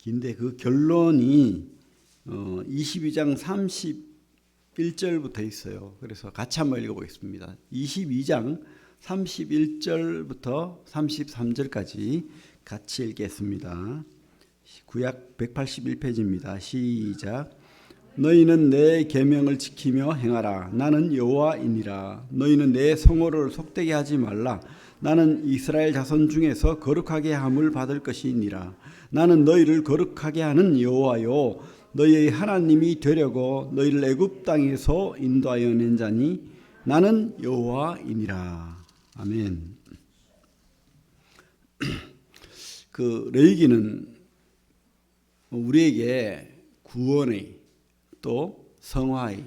긴데 그 결론이 22장 31절부터 있어요. 그래서 같이 한번 읽어보겠습니다. 22장 31절부터 33절까지 같이 읽겠습니다. 구약 181페이지입니다. 시작. 너희는 내 계명을 지키며 행하라. 나는 여호와이니라. 너희는 내 성호를 속되게 하지 말라. 나는 이스라엘 자손 중에서 거룩하게 함을 받을 것이니라. 나는 너희를 거룩하게 하는 여호와요 너희의 하나님이 되려고 너희를 애굽 땅에서 인도하여 낸 자니 나는 여호와이니라. 아멘. 그 레위기는 우리에게 구원의 또 성화의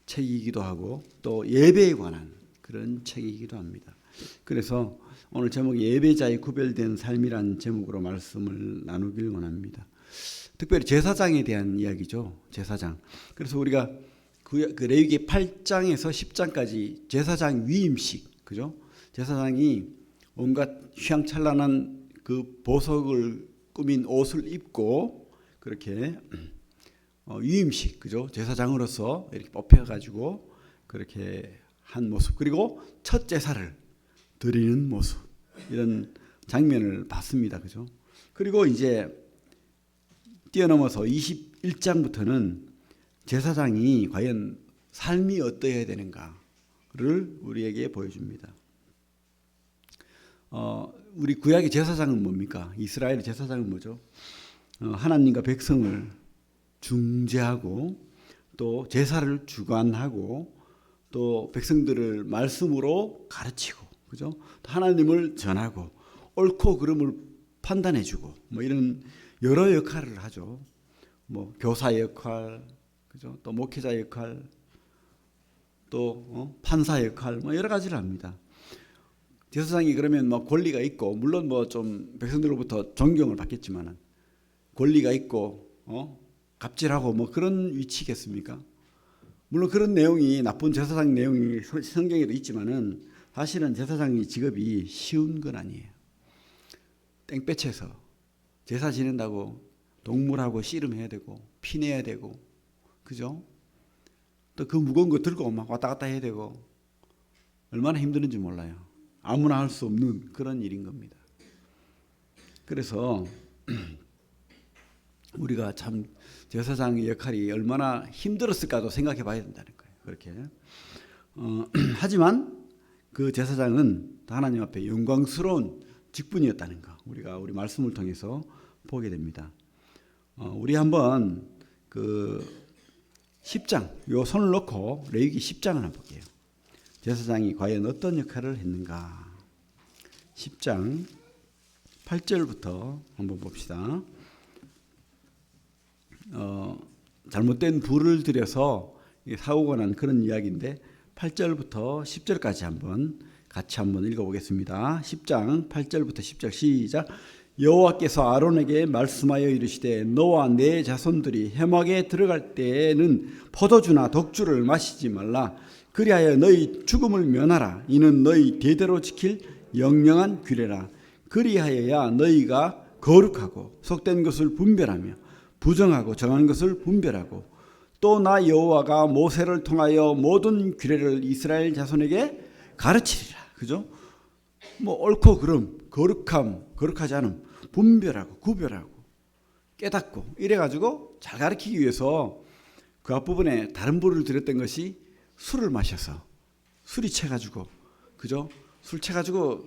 책이기도 하고 또 예배에 관한 그런 책이기도 합니다. 그래서 오늘 제목이 예배자의 구별된 삶이라는 제목으로 말씀을 나누길 원합니다. 특별히 제사장에 대한 이야기죠. 제사장. 그래서 우리가 그 레위기 8장에서 10장까지 제사장 위임식, 그죠? 제사장이 온갖 휘황찬란한 그 보석을 꾸민 옷을 입고 그렇게 위임식, 그죠? 제사장으로서 이렇게 뽑혀가지고 그렇게 한 모습, 그리고 첫 제사를 드리는 모습, 이런 장면을 봤습니다, 그죠? 그리고 이제 뛰어넘어서 21장부터는 제사장이 과연 삶이 어떠해야 되는가를 우리에게 보여줍니다. 우리 구약의 제사장은 뭡니까? 이스라엘의 제사장은 뭐죠? 하나님과 백성을 중재하고 또 제사를 주관하고 또 백성들을 말씀으로 가르치고, 그죠? 하나님을 전하고 옳고 그름을 판단해주고 뭐 이런 여러 역할을 하죠. 뭐 교사 역할, 그죠? 또 목회자 역할, 또 판사 역할, 뭐 여러 가지를 합니다. 제사장이 그러면 뭐 권리가 있고, 물론 뭐 좀 백성들로부터 존경을 받겠지만은 권리가 있고, 갑질하고 뭐 그런 위치겠습니까? 물론 그런 내용이, 나쁜 제사장 내용이 성경에도 있지만은 사실은 제사장의 직업이 쉬운 건 아니에요. 땡볕에서 제사 지낸다고 동물하고 씨름해야 되고 피내야 되고, 그죠? 또 그 무거운 거 들고 막 왔다 갔다 해야 되고 얼마나 힘드는지 몰라요. 아무나 할 수 없는 그런 일인 겁니다. 그래서 우리가 참 제사장의 역할이 얼마나 힘들었을까도 생각해 봐야 된다는 거예요. 그렇게. 하지만 그 제사장은 하나님 앞에 영광스러운 직분이었다는 거, 우리 말씀을 통해서 보게 됩니다. 우리 한번 그 10장, 요 손을 놓고 레위기 10장을 한번 볼게요. 제사장이 과연 어떤 역할을 했는가. 10장 8절부터 한번 봅시다. 잘못된 불을 들여서 사고가 난 그런 이야기인데 8절부터 10절까지 같이 한번 읽어보겠습니다. 10장 8절부터 10절 시작. 여호와께서 아론에게 말씀하여 이르시되 너와 네 자손들이 회막에 들어갈 때에는 포도주나 독주를 마시지 말라. 그리하여 너희 죽음을 면하라. 이는 너희 대대로 지킬 영영한 규례라. 그리하여야 너희가 거룩하고 속된 것을 분별하며 부정하고 정한 것을 분별하고 또 나 여호와가 모세를 통하여 모든 규례를 이스라엘 자손에게 가르치리라. 그죠? 뭐 옳고 그름, 거룩함, 거룩하지 않음, 분별하고 구별하고 깨닫고 이래가지고 잘 가르치기 위해서 그 앞부분에 다른 불을 들였던 것이 술을 마셔서 술이 채가지고, 그죠? 술 채가지고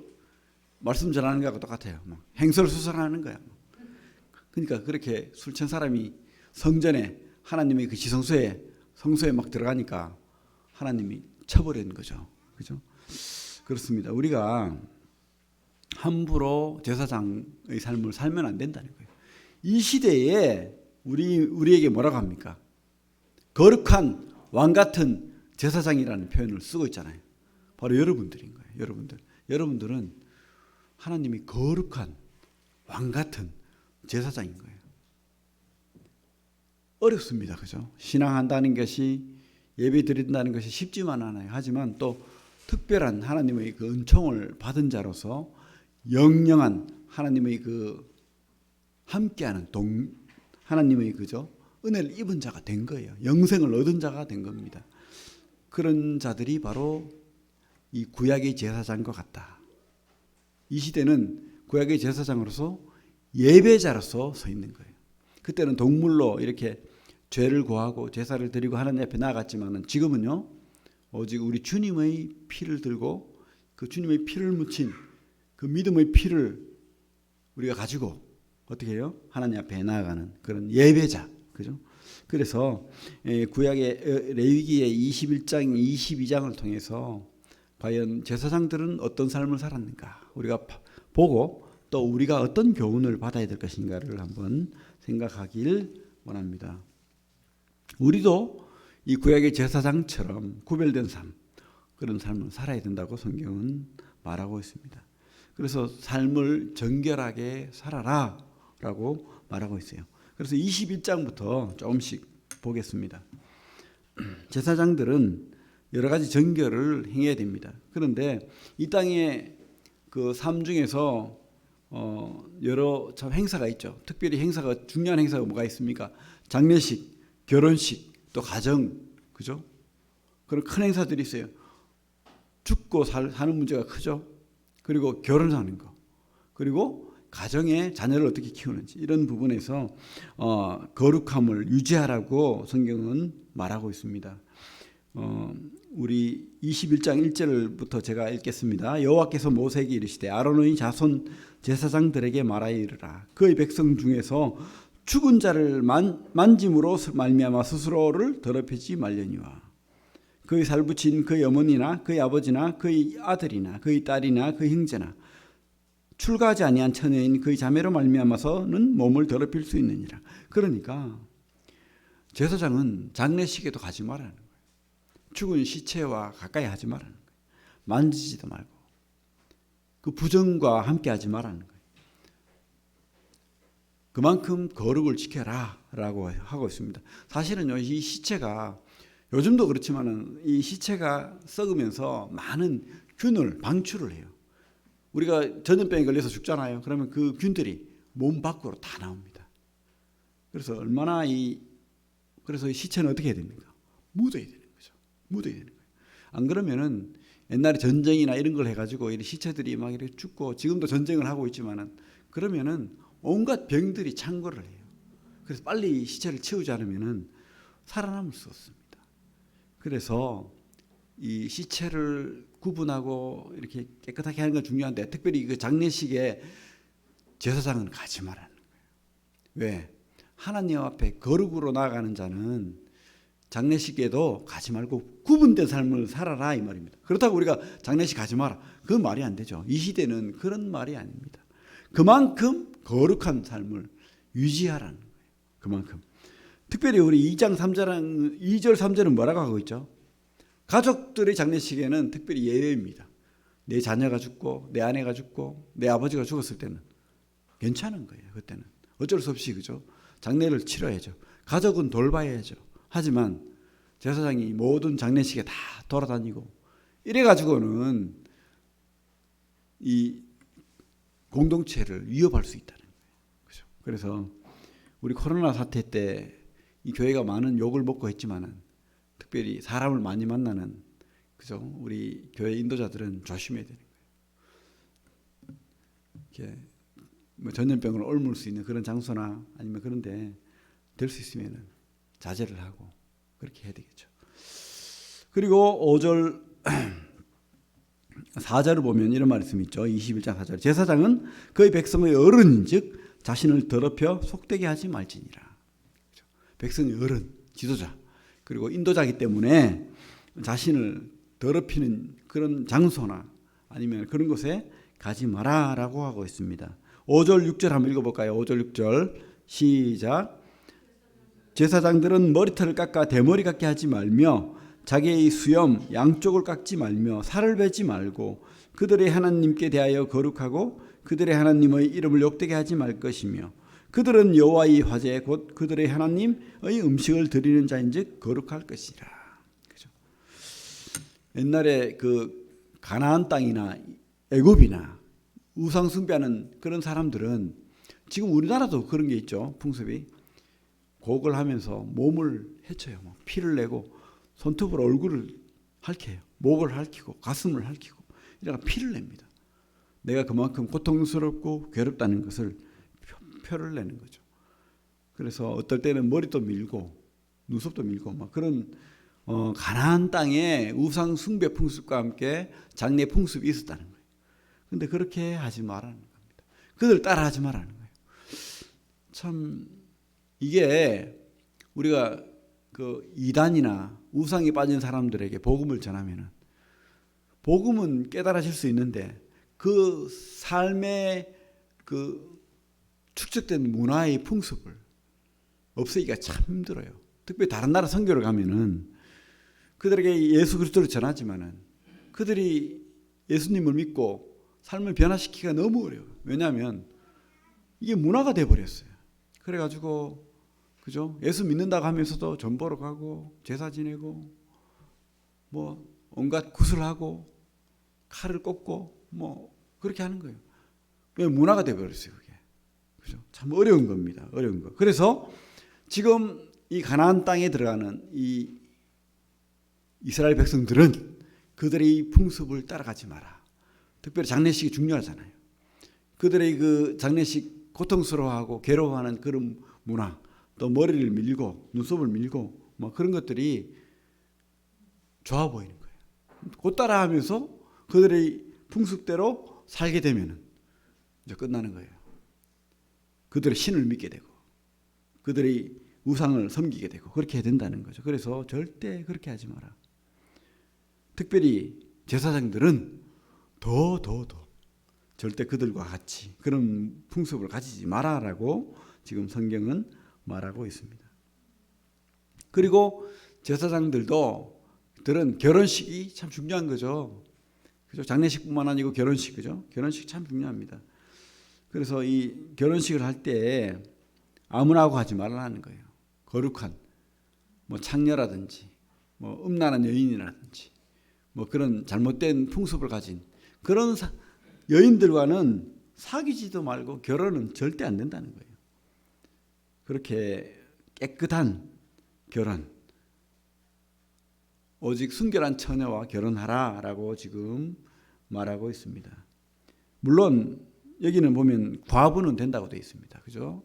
말씀 전하는 거하고 똑같아요. 행설수설하는 거야. 그러니까 그렇게 술 취한 사람이 성전에 하나님의 그 성소에 막 들어가니까 하나님이 쳐버리는 거죠. 그죠? 그렇습니다. 우리가 함부로 제사장의 삶을 살면 안 된다는 거예요. 이 시대에 우리에게 뭐라고 합니까? 거룩한 왕 같은 제사장이라는 표현을 쓰고 있잖아요. 바로 여러분들인 거예요. 여러분들은 하나님이 거룩한 왕 같은 제사장인 거예요. 어렵습니다. 그죠? 신앙한다는 것이, 예배 드린다는 것이 쉽지만 않아요. 하지만 또 특별한 하나님의 그 은총을 받은 자로서 영영한 하나님의 그 함께하는 하나님의 그죠? 은혜를 입은 자가 된 거예요. 영생을 얻은 자가 된 겁니다. 그런 자들이 바로 이 구약의 제사장과 같다. 이 시대는 구약의 제사장으로서 예배자로서 서 있는 거예요. 그때는 동물로 이렇게 죄를 고하고 제사를 드리고 하나님 앞에 나아갔지만은 지금은요, 오직 우리 주님의 피를 들고 그 주님의 피를 묻힌 그 믿음의 피를 우리가 가지고 어떻게 해요? 하나님 앞에 나아가는 그런 예배자, 그죠? 그래서 구약의 레위기의 21장, 22장을 통해서 과연 제사장들은 어떤 삶을 살았는가 우리가 보고 또 우리가 어떤 교훈을 받아야 될 것인가를 한번 생각하길 원합니다. 우리도 이 구약의 제사장처럼 구별된 삶, 그런 삶을 살아야 된다고 성경은 말하고 있습니다. 그래서 삶을 정결하게 살아라 라고 말하고 있어요. 그래서 21장부터 조금씩 보겠습니다. 제사장들은 여러 가지 정결을 행해야 됩니다. 그런데 이 땅에 그 삶 중에서 여러 참 행사가 있죠. 특별히 행사가, 중요한 행사가 뭐가 있습니까? 장례식, 결혼식, 또 가정, 그죠? 그런 큰 행사들이 있어요. 죽고 사는 문제가 크죠. 그리고 결혼하는 거, 그리고 가정에 자녀를 어떻게 키우는지, 이런 부분에서 거룩함을 유지하라고 성경은 말하고 있습니다. 우리 21장 1절부터 제가 읽겠습니다. 여호와께서 모세에게 이르시되 아론의 자손 제사장들에게 말하여 이르라. 그의 백성 중에서 죽은 자를 만짐으로 말미암아 스스로를 더럽히지 말려니와 그의 살붙인 그의 어머니나 그의 아버지나 그의 아들이나 그의 딸이나 그의 형제나 출가하지 아니한 처녀인 그의 자매로 말미암아서는 몸을 더럽힐 수 있느니라. 그러니까 제사장은 장례식에도 가지 말라는 거예요. 죽은 시체와 가까이 하지 말라는 거예요. 만지지도 말고 그 부정과 함께 하지 말라는 거예요. 그만큼 거룩을 지켜라 라고 하고 있습니다. 사실은요, 이 시체가 요즘도 그렇지만은 이 시체가 썩으면서 많은 균을 방출을 해요. 우리가 전염병에 걸려서 죽잖아요. 그러면 그 균들이 몸 밖으로 다 나옵니다. 그래서 그래서 이 시체는 어떻게 해야 됩니까? 묻어야 되는 거죠. 묻어야 되는 거예요. 안 그러면은 옛날에 전쟁이나 이런 걸 해가지고 이 시체들이 막 이렇게 죽고, 지금도 전쟁을 하고 있지만은 그러면은 온갖 병들이 창궐을 해요. 그래서 빨리 시체를 치우지 않으면은 살아남을 수 없습니다. 그래서 이 시체를 구분하고 이렇게 깨끗하게 하는 건 중요한데, 특별히 그 장례식에 제사장은 가지 말라는 거예요. 왜? 하나님 앞에 거룩으로 나아가는 자는 장례식에도 가지 말고 구분된 삶을 살아라, 이 말입니다. 그렇다고 우리가 장례식 가지 마라, 그건 말이 안 되죠. 이 시대는 그런 말이 아닙니다. 그만큼 거룩한 삶을 유지하라는 거예요. 그만큼. 특별히 우리 2장 3장 2절 3절은 뭐라고 하고 있죠? 가족들의 장례식에는 특별히 예외입니다. 내 자녀가 죽고 내 아내가 죽고 내 아버지가 죽었을 때는 괜찮은 거예요. 그때는 어쩔 수 없이, 그죠? 장례를 치러야죠. 가족은 돌봐야죠. 하지만 제사장이 모든 장례식에 다 돌아다니고 이래 가지고는 이 공동체를 위협할 수 있다는 거예요. 그죠? 그래서 우리 코로나 사태 때 이 교회가 많은 욕을 먹고 했지만은, 특별히 사람을 많이 만나는, 그죠? 우리 교회 인도자들은 조심해야 되는 거예요. 이렇게 뭐 전염병을 옮을 수 있는 그런 장소나 아니면 그런데 될 수 있으면은 자제를 하고 그렇게 해야 되겠죠. 그리고 5절 4절을 보면 이런 말씀이 있죠. 21장 4절. 제사장은 그의 백성의 어른인즉 자신을 더럽혀 속되게 하지 말지니라. 그렇죠? 백성의 어른, 지도자, 그리고 인도자이기 때문에 자신을 더럽히는 그런 장소나 아니면 그런 곳에 가지 마라라고 하고 있습니다. 5절 6절 한번 읽어볼까요? 5절 6절 시작. 제사장들은 머리털을 깎아 대머리 같게 하지 말며 자기의 수염 양쪽을 깎지 말며 살을 베지 말고 그들의 하나님께 대하여 거룩하고 그들의 하나님의 이름을 욕되게 하지 말 것이며 그들은 여호와의 화제 곧 그들의 하나님의 음식을 드리는 자인즉 거룩할 것이라. 그죠? 옛날에 그 가나안 땅이나 애굽이나 우상 숭배하는 그런 사람들은 지금 우리나라도 그런 게 있죠. 풍습이. 곡을 하면서 몸을 해쳐요. 피를 내고 손톱으로 얼굴을 핥혀요. 목을 핥히고 가슴을 핥히고 이래가 피를 냅니다. 내가 그만큼 고통스럽고 괴롭다는 것을 표를 내는 거죠. 그래서 어떨 때는 머리도 밀고 눈썹도 밀고 막 그런 가나안 땅에 우상 숭배 풍습과 함께 장례 풍습이 있었다는 거예요. 그런데 그렇게 하지 말라는 겁니다. 그들 따라하지 말라는 거예요. 참 이게 우리가 그 이단이나 우상에 빠진 사람들에게 복음을 전하면은 복음은 깨달으실 수 있는데 그 삶의 그 축적된 문화의 풍습을 없애기가 참 힘들어요. 특별히 다른 나라 선교를 가면은 그들에게 예수 그리스도를 전하지만은 그들이 예수님을 믿고 삶을 변화시키기가 너무 어려워요. 왜냐하면 이게 문화가 돼버렸어요. 그래가지고 그죠? 예수 믿는다고 하면서도 전 보러 가고 제사 지내고 뭐 온갖 구슬하고 칼을 꽂고 뭐 그렇게 하는 거예요. 왜 문화가 돼버렸어요, 그게. 그죠? 참 어려운 겁니다. 어려운 거. 그래서 지금 이 가나안 땅에 들어가는 이 이스라엘 백성들은 그들의 풍습을 따라가지 마라. 특별히 장례식이 중요하잖아요. 그들의 그 장례식 고통스러워하고 괴로워하는 그런 문화, 또 머리를 밀고 눈썹을 밀고 뭐 그런 것들이 좋아 보이는 거예요. 그 따라하면서 그들의 풍습대로 살게 되면은 이제 끝나는 거예요. 그들의 신을 믿게 되고 그들의 우상을 섬기게 되고 그렇게 해야 된다는 거죠. 그래서 절대 그렇게 하지 마라. 특별히 제사장들은 더 절대 그들과 같이 그런 풍습을 가지지 마라라고 지금 성경은 말하고 있습니다. 그리고 제사장들도 들은 결혼식이 참 중요한 거죠. 그죠? 장례식뿐만 아니고 결혼식, 그죠? 결혼식 참 중요합니다. 그래서 이 결혼식을 할 때 아무나 하고 하지 말라는 거예요. 거룩한 뭐 창녀라든지 뭐 음란한 여인이라든지 뭐 그런 잘못된 풍습을 가진 그런 여인들과는 사귀지도 말고 결혼은 절대 안 된다는 거예요. 그렇게 깨끗한 결혼, 오직 순결한 처녀와 결혼하라라고 지금 말하고 있습니다. 물론 여기는 보면 과부는 된다고 되어 있습니다. 그죠?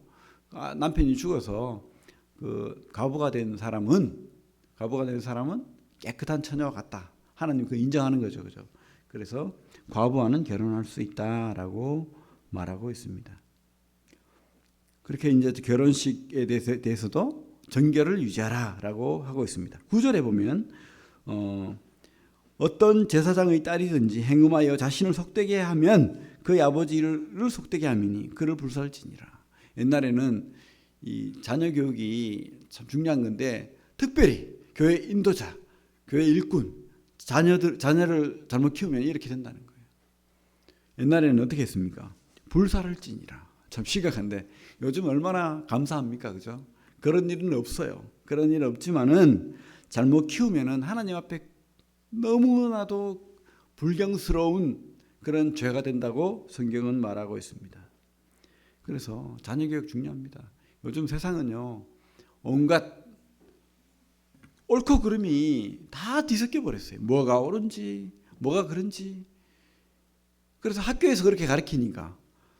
남편이 죽어서 그 과부가 된 사람은 깨끗한 처녀와 같다. 하나님 그 인정하는 거죠. 그죠? 그래서 과부와는 결혼할 수 있다라고 말하고 있습니다. 그렇게 이제 결혼식에 대해서도 정결을 유지하라라고 하고 있습니다. 9절에 보면 어떤 제사장의 딸이든지 행음하여 자신을 속되게 하면 그의 아버지를 속되게 함이니 그를 불살지니라. 옛날에는 이 자녀 교육이 참 중요한 건데 특별히 교회 인도자, 교회 일꾼, 자녀를 잘못 키우면 이렇게 된다는 거예요. 옛날에는 어떻게 했습니까? 불살을지니라. 참 심각한데 요즘 얼마나 감사합니까, 그죠? 그런 일은 없어요. 그런 일은 없지만은 잘못 키우면은 하나님 앞에 너무나도 불경스러운 그런 죄가 된다고 성경은 말하고 있습니다. 그래서 자녀 교육 중요합니다. 요즘 세상은요, 온갖 옳고 그름이 다 뒤섞여 버렸어요. 뭐가 옳은지, 뭐가 그런지. 그래서 학교에서 그렇게 가르치니까,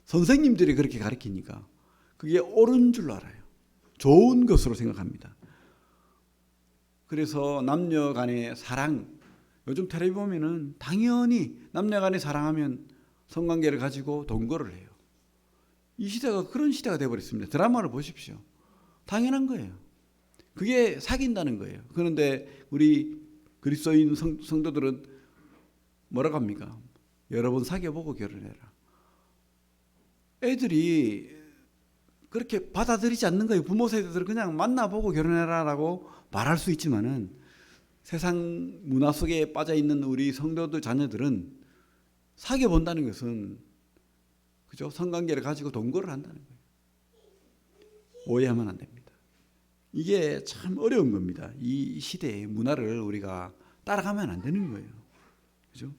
선생님들이 그렇게 가르치니까 그게 옳은 줄 알아요. 좋은 것으로 생각합니다. 그래서 남녀 간의 사랑, 요즘 텔레비 보면은 당연히 남녀 간의 사랑하면 성관계를 가지고 동거를 해요. 이 시대가 그런 시대가 되어버렸습니다. 드라마를 보십시오. 당연한 거예요. 그게 사귄다는 거예요. 그런데 우리 그리스도인 성도들은 뭐라고 합니까? 여러 번 사귀어보고 결혼해라. 애들이 그렇게 받아들이지 않는 거예요. 부모 세대들은 그냥 만나보고 결혼해라라고 말할 수 있지만은 세상 문화 속에 빠져있는 우리 성도들 자녀들은 사귀어 본다는 것은 그죠? 성관계를 가지고 동거를 한다는 거예요. 오해하면 안 됩니다. 이게 참 어려운 겁니다. 이 시대의 문화를 우리가 따라가면 안 되는 거예요. 그죠?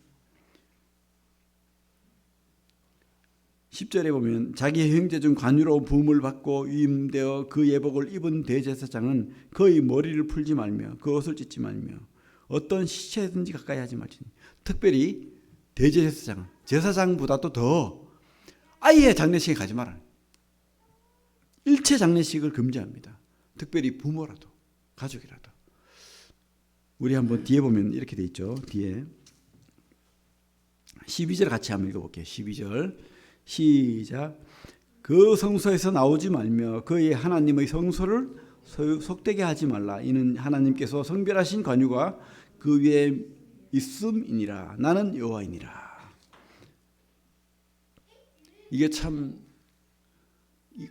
10절에 보면 자기 형제 중 관유로 부음을 받고 위임되어 그 예복을 입은 대제사장은 그의 머리를 풀지 말며 그 옷을 찢지 말며 어떤 시체든지 가까이 하지 말지니. 특별히 대제사장은 제사장보다도 더 아예 장례식에 가지 마라. 일체 장례식을 금지합니다. 특별히 부모라도 가족이라도. 우리 한번 뒤에 보면 이렇게 돼 있죠. 뒤에 12절 같이 한번 읽어볼게요. 12절 시작. 그 성소에서 나오지 말며 그의 하나님의 성소를 속되게 하지 말라. 이는 하나님께서 성별하신 관유가 그 위에 있음이니라. 나는 여호와이니라. 이게 참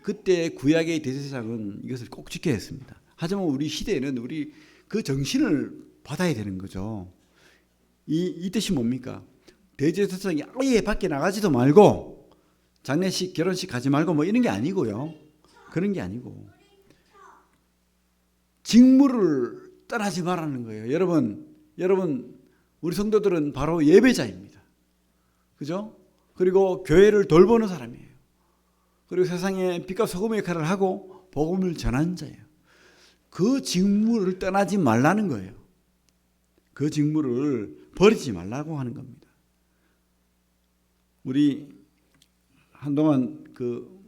그때 구약의 대제사장은 이것을 꼭 지켜야 했습니다. 하지만 우리 시대에는 우리 그 정신을 받아야 되는 거죠. 이 뜻이 뭡니까? 대제사장이 아예 밖에 나가지도 말고 장례식, 결혼식 가지 말고 뭐 이런 게 아니고요. 그런 게 아니고 직무를 떠나지 말라는 거예요. 여러분 우리 성도들은 바로 예배자입니다. 그죠? 그리고 교회를 돌보는 사람이에요. 그리고 세상에 빛과 소금의 역할을 하고 복음을 전하는 자예요. 그 직무를 떠나지 말라는 거예요. 그 직무를 버리지 말라고 하는 겁니다. 우리 한동안 그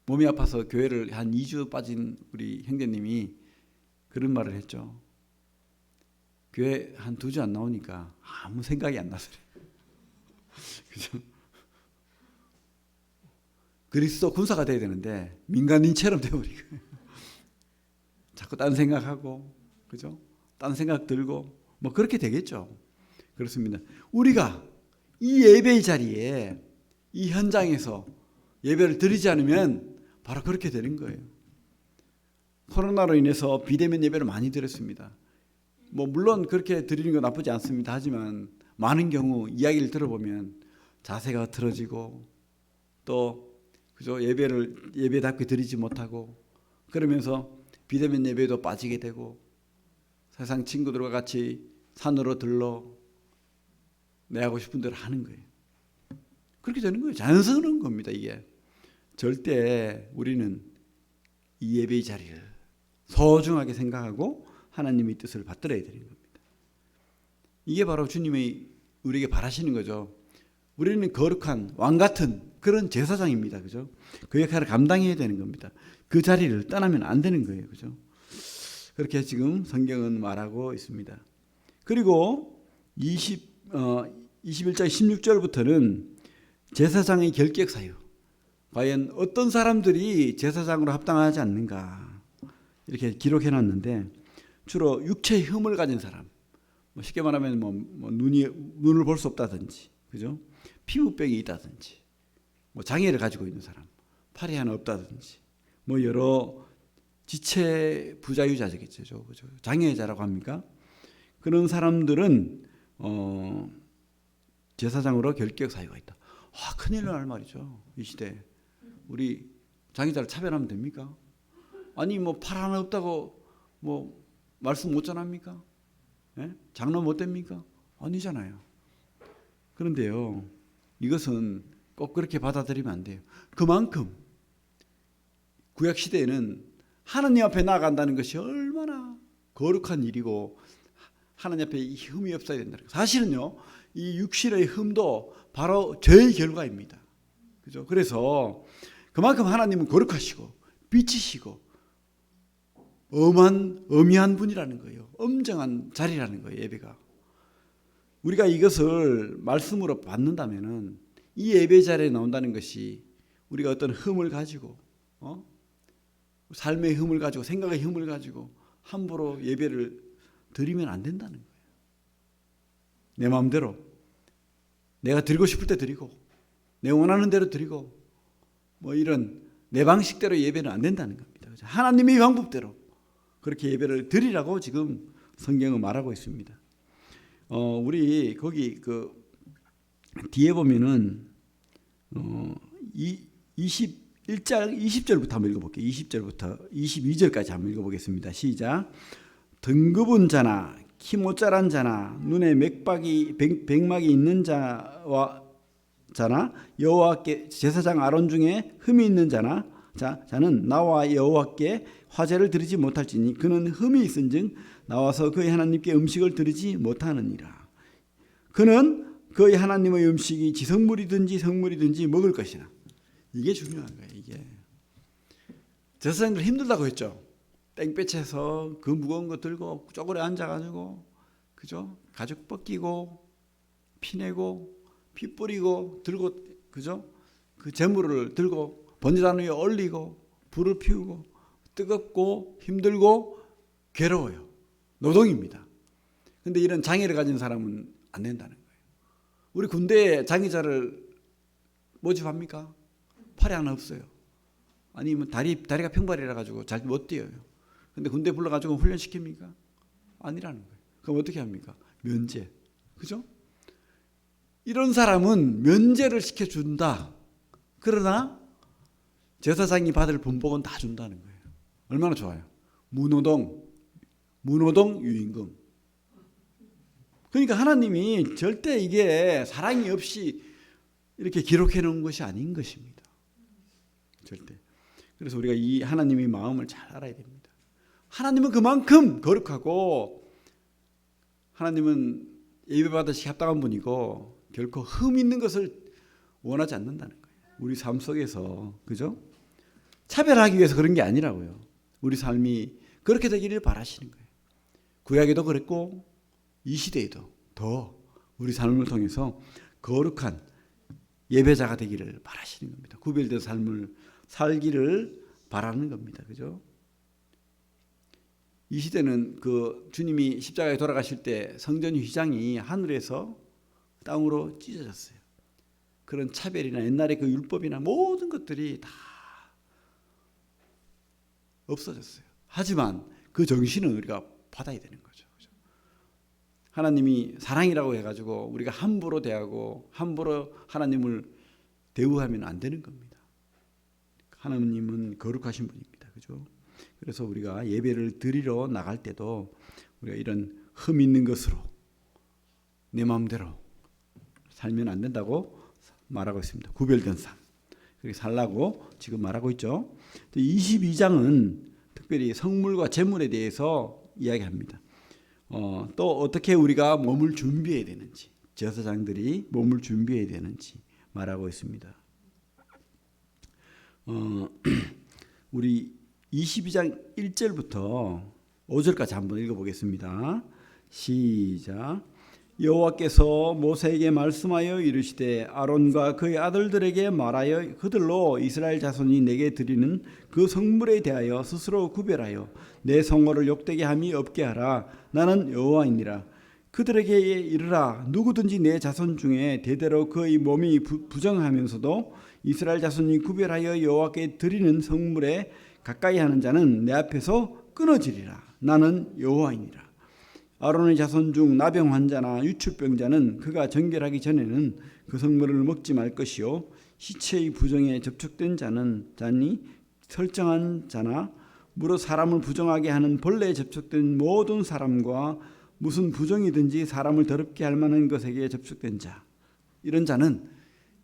몸이 아파서 교회를 한 2주 빠진 우리 형제님이 그런 말을 했죠. 교회 한 2주 안 나오니까 아무 생각이 안 나서 그죠? 그리스도 군사가 돼야 되는데 민간인처럼 돼버리고 자꾸 딴 생각하고, 그죠? 딴 생각 들고 뭐 그렇게 되겠죠. 그렇습니다. 우리가 이 예배의 자리에 이 현장에서 예배를 드리지 않으면 바로 그렇게 되는 거예요. 코로나로 인해서 비대면 예배를 많이 드렸습니다. 뭐 물론 그렇게 드리는 건 나쁘지 않습니다. 하지만 많은 경우 이야기를 들어보면 자세가 틀어지고 또 그죠? 예배답게 드리지 못하고 그러면서 비대면 예배도 빠지게 되고 세상 친구들과 같이 산으로 들러 내 하고 싶은 대로 하는 거예요. 그렇게 되는 거예요. 자연스러운 겁니다. 이게 절대 우리는 이 예배의 자리를 소중하게 생각하고 하나님의 뜻을 받들어야 되는 겁니다. 이게 바로 주님의 우리에게 바라시는 거죠. 우리는 거룩한 왕 같은 그런 제사장입니다. 그죠? 그 역할을 감당해야 되는 겁니다. 그 자리를 떠나면 안 되는 거예요. 그죠? 그렇게 지금 성경은 말하고 있습니다. 그리고 21장 16절부터는 제사장의 결격 사유. 과연 어떤 사람들이 제사장으로 합당하지 않는가 이렇게 기록해 놨는데 주로 육체의 흠을 가진 사람, 쉽게 말하면 눈을 볼 수 없다든지, 그죠? 피부병이 있다든지, 장애를 가지고 있는 사람, 팔이 하나 없다든지, 여러 지체 부자유자겠죠, 그죠? 장애자라고 합니까? 그런 사람들은 제사장으로 결격 사유가 있다. 큰일 날 말이죠. 이 시대에 우리 장애자를 차별하면 됩니까? 아니 팔 하나 없다고 말씀 못 전합니까? 예? 장로 못 됩니까? 아니잖아요. 그런데요, 이것은 꼭 그렇게 받아들이면 안 돼요. 그만큼 구약 시대에는 하나님 앞에 나아간다는 것이 얼마나 거룩한 일이고 하나님 앞에 이 흠이 없어야 된다는 거예요. 사실은요, 이 육신의 흠도 바로 죄의 결과입니다. 그죠? 그래서 그만큼 하나님은 거룩하시고 빛이시고 엄한 분이라는 거예요. 엄정한 자리라는 거예요, 예배가. 우리가 이것을 말씀으로 받는다면은 이 예배 자리에 나온다는 것이 우리가 어떤 흠을 가지고, 삶의 흠을 가지고, 생각의 흠을 가지고 함부로 예배를 드리면 안 된다는 거예요. 내 마음대로 내가 드리고 싶을 때 드리고, 내 원하는 대로 드리고, 이런 내 방식대로 예배는 안 된다는 겁니다. 하나님의 방법대로 그렇게 예배를 드리라고 지금 성경은 말하고 있습니다. 우리 거기 그 뒤에 보면은 21장 20절부터 한번 읽어볼게요. 20절부터 22절까지 한번 읽어보겠습니다. 시작. 등급은 자나 키 못 자란 자나 눈에 백막이 있는 자와 자나 여호와께 제사장 아론 중에 흠이 있는 자는 나와 여호와께 화제를 드리지 못할지니 그는 흠이 있은즉 나와서 그의 하나님께 음식을 드리지 못하느니라. 그는 그의 하나님의 음식이 지성물이든지 성물이든지 먹을 것이나. 이게 중요한 거예요. 이게 제사장들 힘들다고 했죠. 땡볕에서 그 무거운 거 들고 쪼그려 앉아가지고, 그죠? 가죽 벗기고 피내고 피 뿌리고 들고, 그죠? 그 재물을 들고 번제단 위에 올리고 불을 피우고 뜨겁고 힘들고 괴로워요. 노동입니다. 근데 이런 장애를 가진 사람은 안 된다는 거예요. 우리 군대에 장애자를 모집합니까? 팔이 하나 없어요. 아니면 다리가 평발이라 가지고 잘 못 뛰어요. 근데 군대 불러가지고 훈련시킵니까? 아니라는 거예요. 그럼 어떻게 합니까? 면제. 그죠? 이런 사람은 면제를 시켜준다. 그러나 제사장이 받을 분복은 다 준다는 거예요. 얼마나 좋아요. 무노동 유임금. 그러니까 하나님이 절대 이게 사랑이 없이 이렇게 기록해 놓은 것이 아닌 것입니다. 절대. 그래서 우리가 이 하나님의 마음을 잘 알아야 됩니다. 하나님은 그만큼 거룩하고 하나님은 예배받으시기 합당한 분이고 결코 흠 있는 것을 원하지 않는다는 거예요. 우리 삶 속에서. 그죠? 차별하기 위해서 그런 게 아니라고요. 우리 삶이 그렇게 되기를 바라시는 거예요. 구약에도 그랬고 이 시대에도 더 우리 삶을 통해서 거룩한 예배자가 되기를 바라시는 겁니다. 구별된 삶을 살기를 바라는 겁니다. 그죠? 이 시대는 그 주님이 십자가에 돌아가실 때 성전 휘장이 하늘에서 땅으로 찢어졌어요. 그런 차별이나 옛날에 그 율법이나 모든 것들이 다 없어졌어요. 하지만 그 정신은 우리가 받아야 되는 거죠. 하나님이 사랑이라고 해가지고 우리가 함부로 대하고 함부로 하나님을 대우하면 안 되는 겁니다. 하나님은 거룩하신 분입니다. 그죠? 그래서 우리가 예배를 드리러 나갈 때도 우리가 이런 흠 있는 것으로 내 마음대로 살면 안 된다고 말하고 있습니다. 구별된 삶. 그렇게 살라고 지금 말하고 있죠. 22장은 특별히 성물과 제물에 대해서 이야기합니다. 또 어떻게 우리가 몸을 준비해야 되는지, 제사장들이 몸을 준비해야 되는지 말하고 있습니다. 우리 22장 1절부터 5절까지 한번 읽어보겠습니다. 시작. 여호와께서 모세에게 말씀하여 이르시되 아론과 그의 아들들에게 말하여 그들로 이스라엘 자손이 내게 드리는 그 성물에 대하여 스스로 구별하여 내 성호를 욕되게 함이 없게 하라. 나는 여호와이니라. 그들에게 이르라. 누구든지 내 자손 중에 대대로 그의 몸이 부정하면서도 이스라엘 자손이 구별하여 여호와께 드리는 성물에 가까이 하는 자는 내 앞에서 끊어지리라. 나는 여호와이니라. 아론의 자손 중 나병 환자나 유축병자는 그가 정결하기 전에는 그 성물을 먹지 말 것이요 시체의 부정에 접촉된 자니 설정한 자나 무릇 사람을 부정하게 하는 벌레에 접촉된 모든 사람과 무슨 부정이든지 사람을 더럽게 할 만한 것에게 접촉된 자, 이런 자는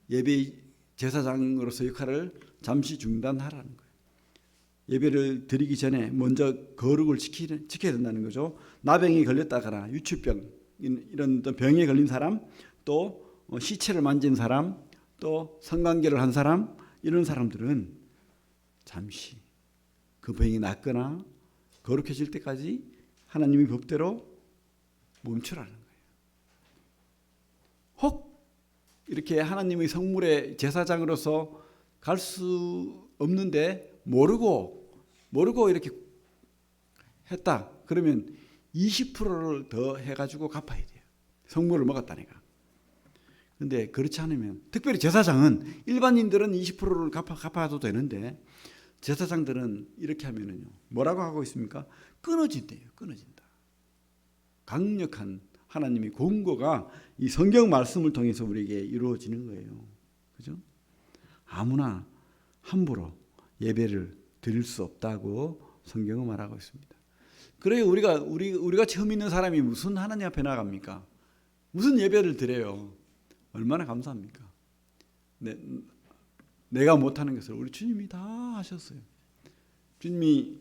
예배 제사장으로서 역할을 잠시 중단하라는 거예요. 예배를 드리기 전에 먼저 거룩을 지켜야 된다는 거죠. 나병이 걸렸다거나 유축병 이런 어떤 병에 걸린 사람, 또 시체를 만진 사람, 또 성관계를 한 사람, 이런 사람들은 잠시 그 병이 낫거나 거룩해질 때까지 하나님의 법대로 멈추라는 거예요. 혹 이렇게 하나님의 성물의 제사장으로서 갈 수 없는데 모르고 이렇게 했다. 그러면 20%를 더 해가지고 갚아야 돼요. 성물을 먹었다니까. 근데 그렇지 않으면, 특별히 제사장은, 일반인들은 20%를 갚아도 되는데 제사장들은 이렇게 하면은요, 뭐라고 하고 있습니까? 끊어진대요. 끊어진다. 강력한 하나님의 공고가 이 성경 말씀을 통해서 우리에게 이루어지는 거예요. 그죠? 아무나 함부로 예배를 드릴 수 없다고 성경은 말하고 있습니다. 그래요. 우리 같이 흠 있는 사람이 무슨 하나님 앞에 나갑니까? 무슨 예배를 드려요? 얼마나 감사합니까? 내가 못하는 것을 우리 주님이 다 하셨어요. 주님이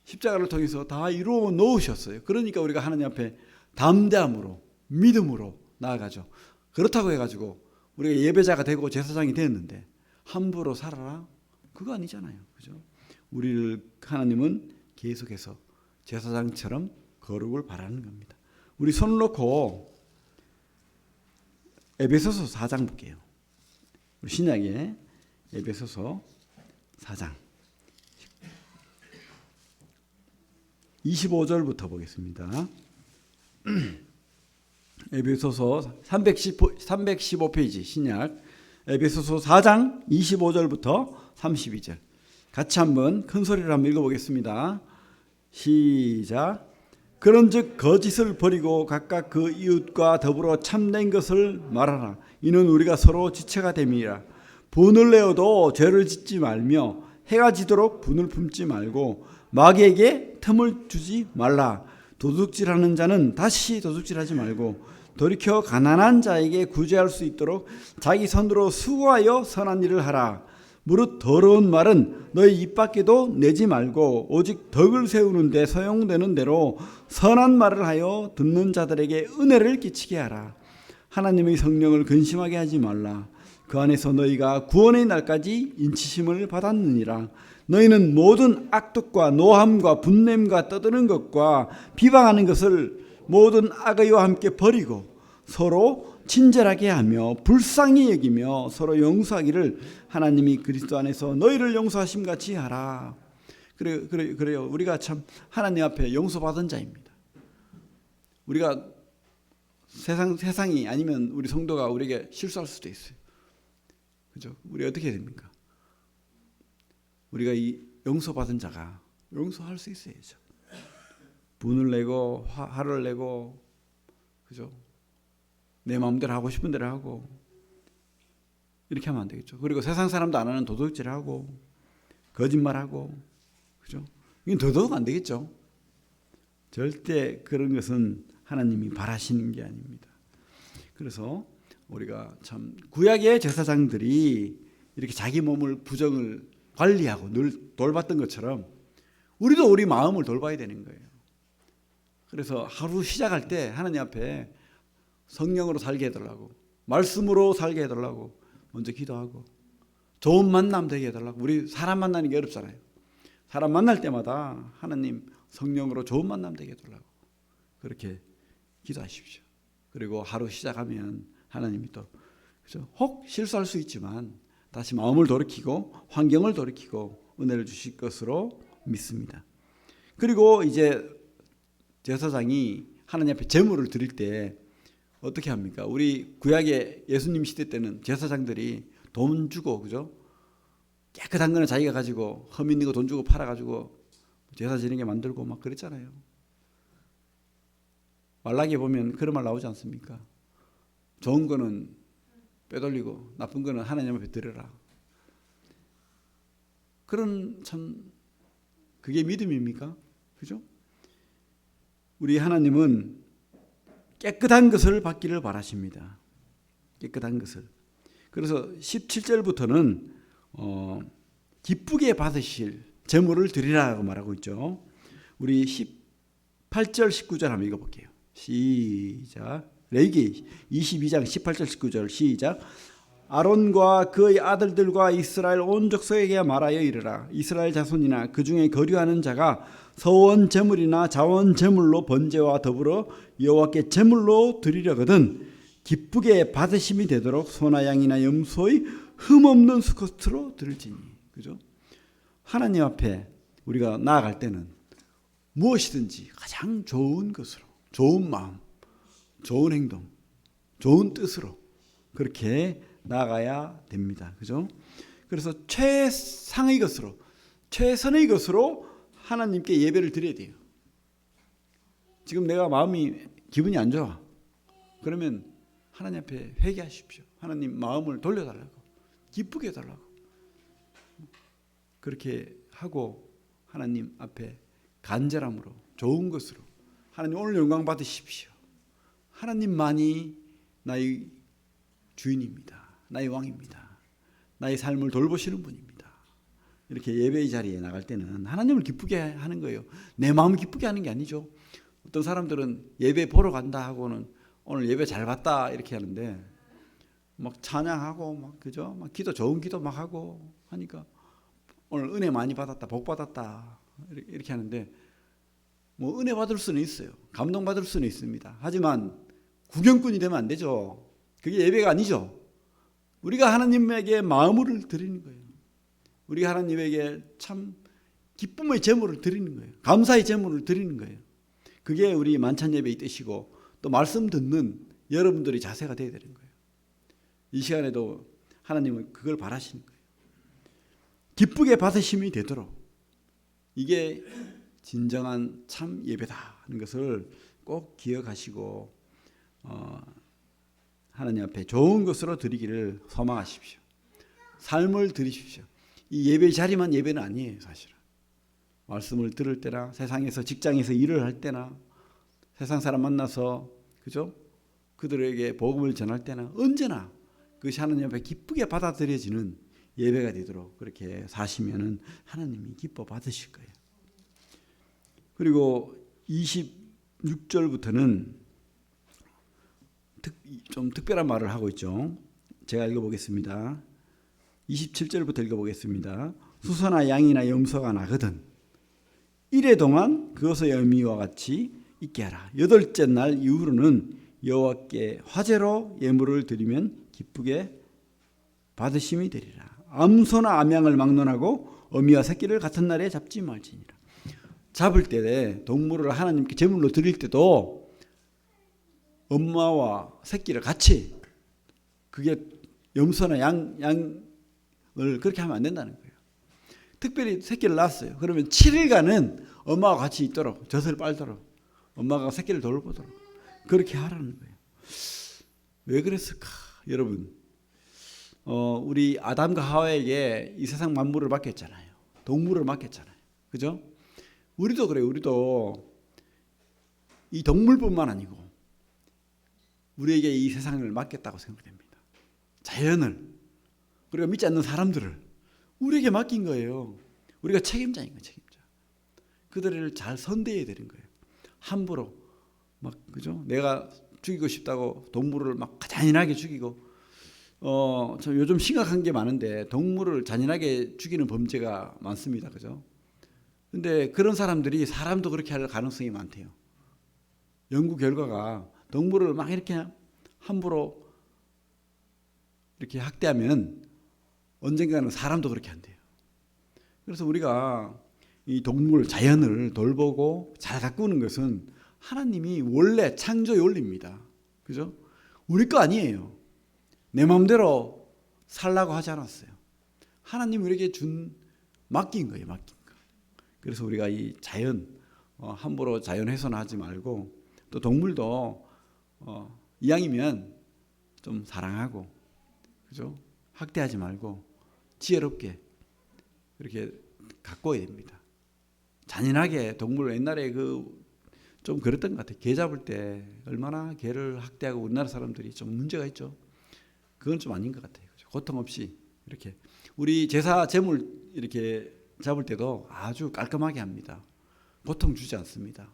십자가를 통해서 다 이루어 놓으셨어요. 그러니까 우리가 하나님 앞에 담대함으로 믿음으로 나아가죠. 그렇다고 해가지고 우리가 예배자가 되고 제사장이 되었는데 함부로 살아라? 그거 아니잖아요. 그죠? 우리를 하나님은 계속해서 제사장처럼 거룩을 바라는 겁니다. 우리 손을 놓고 에베소서 4장 볼게요. 우리 신약의 에베소서 4장 25절부터 보겠습니다. 에베소서 315페이지 신약 에베소서 4장 25절부터 32절 같이 한번 큰 소리로 한번 읽어보겠습니다. 시작. 그런즉 거짓을 버리고 각각 그 이웃과 더불어 참된 것을 말하라. 이는 우리가 서로 지체가 됨이라. 분을 내어도 죄를 짓지 말며 해가 지도록 분을 품지 말고 마귀에게 틈을 주지 말라. 도둑질하는 자는 다시 도둑질하지 말고 돌이켜 가난한 자에게 구제할 수 있도록 자기 손으로 수고하여 선한 일을 하라. 무릇 더러운 말은 너희 입 밖에도 내지 말고 오직 덕을 세우는 데 사용되는 대로 선한 말을 하여 듣는 자들에게 은혜를 끼치게 하라. 하나님의 성령을 근심하게 하지 말라. 그 안에서 너희가 구원의 날까지 인치심을 받았느니라. 너희는 모든 악독과 노함과 분냄과 떠드는 것과 비방하는 것을 모든 악의와 함께 버리고 서로 친절하게 하며 불쌍히 여기며 서로 용서하기를 하나님이 그리스도 안에서 너희를 용서하심 같이 하라. 그래요. 우리가 참 하나님 앞에 용서받은 자입니다. 우리가 세상이 아니면 우리 성도가 우리에게 실수할 수도 있어요. 그죠? 우리 어떻게 됩니까? 우리가 이 용서받은 자가 용서할 수 있어야죠. 분을 내고 화를 내고, 그죠? 내 마음대로 하고 싶은 대로 하고 이렇게 하면 안 되겠죠. 그리고 세상 사람도 안 하는 도둑질하고 거짓말하고, 그죠? 이건 더더욱 안 되겠죠. 절대 그런 것은 하나님이 바라시는 게 아닙니다. 그래서 우리가 참 구약의 제사장들이 이렇게 자기 몸을 부정을 관리하고 늘 돌봤던 것처럼 우리도 우리 마음을 돌봐야 되는 거예요. 그래서 하루 시작할 때 하나님 앞에 성령으로 살게 해달라고, 말씀으로 살게 해달라고 먼저 기도하고, 좋은 만남 되게 해달라고. 우리 사람 만나는 게 어렵잖아요. 사람 만날 때마다 하나님 성령으로 좋은 만남 되게 해달라고 그렇게 기도하십시오. 그리고 하루 시작하면 하나님이 또, 그죠? 혹 실수할 수 있지만 다시 마음을 돌이키고 환경을 돌이키고 은혜를 주실 것으로 믿습니다. 그리고 이제 제사장이 하나님 앞에 제물을 드릴 때 어떻게 합니까? 우리 구약의 예수님 시대 때는 제사장들이 돈 주고, 그죠? 깨끗한 거는 자기가 가지고 흠 있는 거 돈 주고 팔아가지고 제사 지내게 만들고 막 그랬잖아요. 말라기에 보면 그런 말 나오지 않습니까? 좋은 거는 빼돌리고 나쁜 거는 하나님 앞에 드려라. 그런 참 그게 믿음입니까? 그죠? 우리 하나님은 깨끗한 것을 받기를 바라십니다. 깨끗한 것을. 그래서 17절부터는 기쁘게 받으실 제물을 드리라고 말하고 있죠. 우리 18절 19절 한번 읽어볼게요. 시작. 레위기 22장 18절 19절 시작. 아론과 그의 아들들과 이스라엘 온 족속에게 말하여 이르라. 이스라엘 자손이나 그 중에 거류하는 자가 서원 제물이나 자원 제물로 번제와 더불어 여호와께 제물로 드리려거든 기쁘게 받으심이 되도록 소나 양이나 염소의 흠없는 수컷으로 드릴지니. 그죠? 하나님 앞에 우리가 나아갈 때는 무엇이든지 가장 좋은 것으로, 좋은 마음, 좋은 행동, 좋은 뜻으로 그렇게 나아가야 됩니다. 그죠? 그래서 최상의 것으로, 최선의 것으로 하나님께 예배를 드려야 돼요. 지금 내가 마음이 기분이 안 좋아. 그러면 하나님 앞에 회개하십시오. 하나님 마음을 돌려달라고, 기쁘게 해달라고. 그렇게 하고 하나님 앞에 간절함으로 좋은 것으로 하나님 오늘 영광 받으십시오. 하나님만이 나의 주인입니다. 나의 왕입니다. 나의 삶을 돌보시는 분입니다. 이렇게 예배의 자리에 나갈 때는 하나님을 기쁘게 하는 거예요. 내 마음 기쁘게 하는 게 아니죠. 어떤 사람들은 예배 보러 간다 하고는 오늘 예배 잘 봤다 이렇게 하는데 막 찬양하고 막 그죠? 막 기도 좋은 기도 막 하고 하니까 오늘 은혜 많이 받았다, 복 받았다 이렇게 하는데 뭐 은혜 받을 수는 있어요. 감동 받을 수는 있습니다. 하지만 구경꾼이 되면 안 되죠. 그게 예배가 아니죠. 우리가 하나님에게 마음을 드리는 거예요. 우리가 하나님에게 참 기쁨의 제물을 드리는 거예요. 감사의 제물을 드리는 거예요. 그게 우리 만찬 예배의 뜻이고 또 말씀 듣는 여러분들의 자세가 되어야 되는 거예요. 이 시간에도 하나님은 그걸 바라시는 거예요. 기쁘게 받으심이 되도록 이게 진정한 참 예배다 하는 것을 꼭 기억하시고 하나님 앞에 좋은 것으로 드리기를 소망하십시오. 삶을 드리십시오. 이 예배 자리만 예배는 아니에요. 사실은 말씀을 들을 때나 세상에서 직장에서 일을 할 때나 세상 사람 만나서 그죠? 그들에게 복음을 전할 때나 언제나 그것이 하나님 앞에 기쁘게 받아들여지는 예배가 되도록 그렇게 사시면은 하나님이 기뻐 받으실 거예요. 그리고 26절부터는 좀 특별한 말을 하고 있죠. 제가 읽어보겠습니다. 27절부터 읽어보겠습니다. 수소나 양이나 염소가 나거든 이래 동안 그것의 의미와 같이 있게 하라. 여덟째 날 이후로는 여호와께 화제로 예물을 드리면 기쁘게 받으심이 되리라. 암소나 암양을 막론하고 어미와 새끼를 같은 날에 잡지 말지니라. 잡을 때 동물을 하나님께 제물로 드릴 때도 엄마와 새끼를 같이 그게 염소나 양을 그렇게 하면 안 된다는 거예요. 특별히 새끼를 낳았어요. 그러면 7일간은 엄마와 같이 있도록 젖을 빨도록 엄마가 새끼를 돌보도록 그렇게 하라는 거예요. 왜 그랬을까? 여러분 우리 아담과 하와에게 이 세상 만물을 맡겼잖아요. 동물을 맡겼잖아요. 그죠? 우리도 그래요. 우리도 이 동물뿐만 아니고 우리에게 이 세상을 맡겼다고 생각됩니다. 자연을 우리가 믿지 않는 사람들을 우리에게 맡긴 거예요. 우리가 책임자인 거예요. 책임자. 그들을 잘 선대해야 되는 거예요. 함부로 막 그죠? 내가 죽이고 싶다고 동물을 막 잔인하게 죽이고 저 요즘 심각한 게 많은데 동물을 잔인하게 죽이는 범죄가 많습니다. 그죠? 근데 그런 사람들이 사람도 그렇게 할 가능성이 많대요. 연구 결과가 동물을 막 이렇게 함부로 이렇게 학대하면 언젠가는 사람도 그렇게 한대요. 그래서 우리가 이 동물, 자연을 돌보고 잘 가꾸는 것은 하나님이 원래 창조의 원리입니다. 그죠? 우리 거 아니에요. 내 마음대로 살라고 하지 않았어요. 하나님이 우리에게 맡긴 거예요. 맡긴 거. 그래서 우리가 이 자연 함부로 자연 훼손하지 말고 또 동물도 이왕이면 좀 사랑하고 그죠? 학대하지 말고 지혜롭게 이렇게 가꿔야 됩니다. 잔인하게 동물 옛날에 좀 그랬던 것 같아요. 개 잡을 때 얼마나 개를 학대하고 우리나라 사람들이 좀 문제가 있죠. 그건 좀 아닌 것 같아요. 고통 없이 이렇게 우리 제사 제물 이렇게 잡을 때도 아주 깔끔하게 합니다. 고통 주지 않습니다.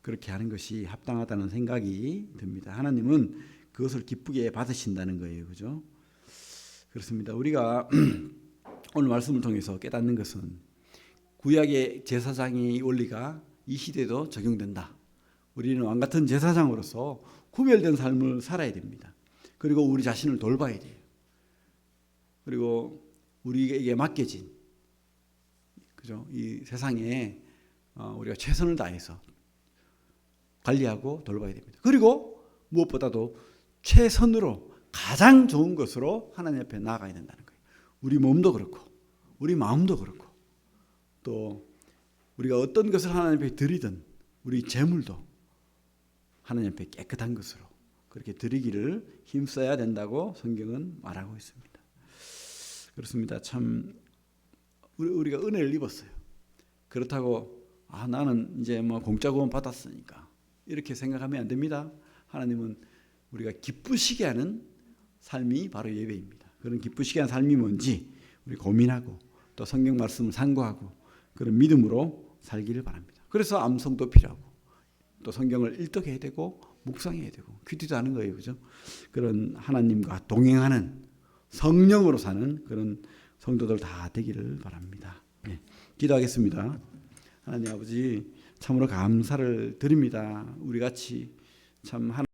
그렇게 하는 것이 합당하다는 생각이 듭니다. 하나님은 그것을 기쁘게 받으신다는 거예요. 그죠? 그렇습니다. 우리가 오늘 말씀을 통해서 깨닫는 것은 구약의 제사장의 원리가 이 시대에도 적용된다. 우리는 왕같은 제사장으로서 구별된 삶을 살아야 됩니다. 그리고 우리 자신을 돌봐야 돼요. 그리고 우리에게 맡겨진 그죠? 이 세상에 우리가 최선을 다해서 관리하고 돌봐야 됩니다. 그리고 무엇보다도 최선으로 가장 좋은 것으로 하나님 앞에 나아가야 된다는 거예요. 우리 몸도 그렇고 우리 마음도 그렇고 또 우리가 어떤 것을 하나님 앞에 드리든 우리 재물도 하나님 앞에 깨끗한 것으로 그렇게 드리기를 힘써야 된다고 성경은 말하고 있습니다. 그렇습니다. 참 우리가 은혜를 입었어요. 그렇다고 나는 이제 뭐 공짜 구원 받았으니까 이렇게 생각하면 안 됩니다. 하나님은 우리가 기쁘시게 하는 삶이 바로 예배입니다. 그런 기쁘시게 한 삶이 뭔지 우리 고민하고 또 성경 말씀을 상고하고 그런 믿음으로 살기를 바랍니다. 그래서 암송도 필요하고 또 성경을 일독해야 되고 묵상해야 되고 큐티도 하는 거예요. 그죠? 그런 하나님과 동행하는 성령으로 사는 그런 성도들 다 되기를 바랍니다. 네, 기도하겠습니다. 하나님 아버지 참으로 감사를 드립니다. 우리 같이 참